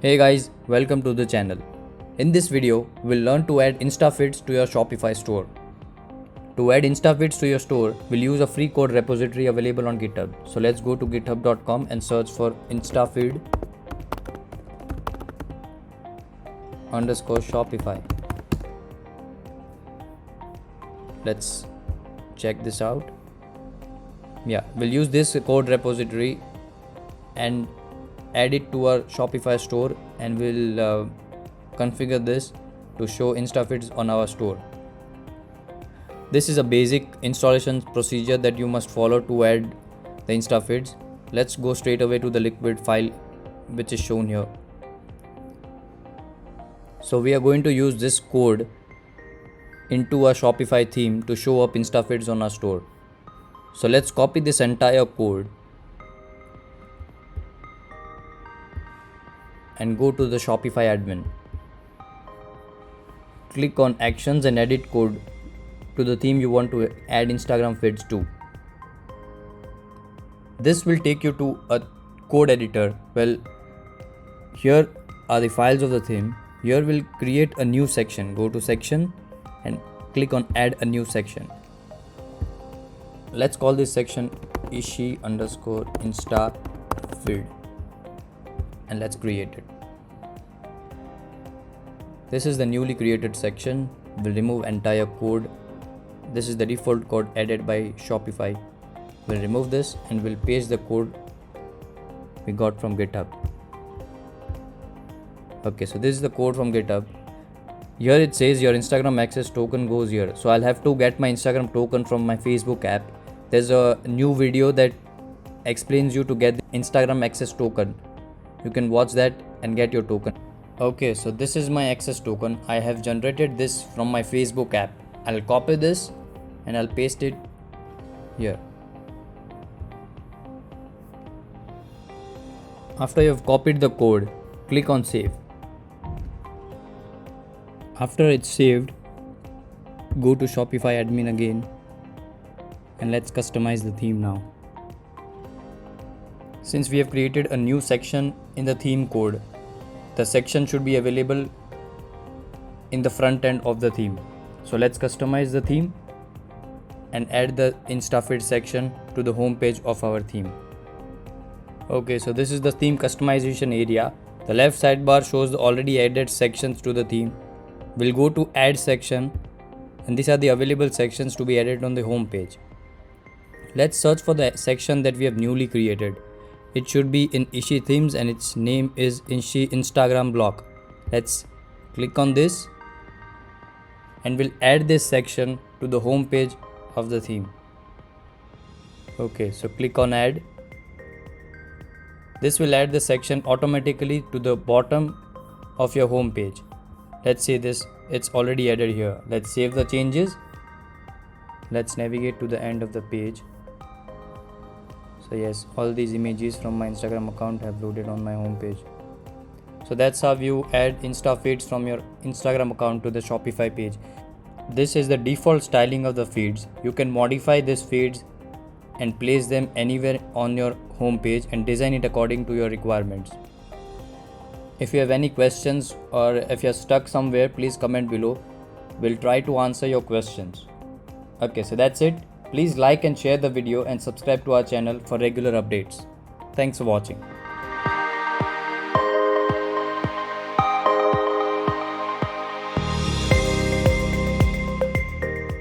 Hey guys, welcome to the channel. In this video, we'll learn to add InstaFeeds to your Shopify store. To add InstaFeeds to your store, we'll use a free code repository available on GitHub. So let's go to github.com and search for InstaFeed _ Shopify. Let's check this out. Yeah, we'll use this code repository and add it to our Shopify store, and we'll configure this to show InstaFeeds on our store. This is a basic installation procedure that you must follow to add the InstaFeeds. Let's go straight away to the liquid file which is shown here. So we are going to use this code into a Shopify theme to show up InstaFeeds on our store. So let's copy this entire code and go to the Shopify admin. Click on actions and edit code to the theme you want to add Instagram feeds to. This will take you to a code editor. Well, here are the files of the theme. Here we'll create a new section. Go to section and click on add a new section. Let's call this section Ishi _ Insta feed and let's create it. This is the newly created section. We'll remove entire code. This is the default code added by Shopify. We'll remove this and we'll paste the code we got from GitHub. Okay, so this is the code from GitHub. Here it says your Instagram access token goes here. So I'll have to get my Instagram token from my Facebook app. There's a new video that explains you to get the Instagram access token. You can watch that and get your token. Okay, so this is my access token. I have generated this from my Facebook app. I'll copy this and I'll paste it here. After you've copied the code, click on save. After it's saved, go to Shopify admin again and let's customize the theme now. Since we have created a new section in the theme code, the section should be available in the front end of the theme. So let's customize the theme and add the InstaFeed section to the home page of our theme. Okay, so this is the theme customization area. The left sidebar shows the already added sections to the theme. We'll go to add section and these are the available sections to be added on the home page. Let's search for the section that we have newly created. It should be in Ishi themes and its name is Ishi Instagram block. Let's click on this and we'll add this section to the home page of the theme. Okay, so click on add. This will add the section automatically to the bottom of your home page. Let's see this, it's already added here. Let's save the changes. Let's navigate to the end of the page. So yes, all these images from my Instagram account have loaded on my home page. So that's how you add InstaFeeds from your Instagram account to the Shopify page. This is the default styling of the feeds. You can modify these feeds and place them anywhere on your home page and design it according to your requirements. If you have any questions or if you're stuck somewhere, please comment below. We'll try to answer your questions. Okay, so that's it. Please like and share the video and subscribe to our channel for regular updates. Thanks for watching.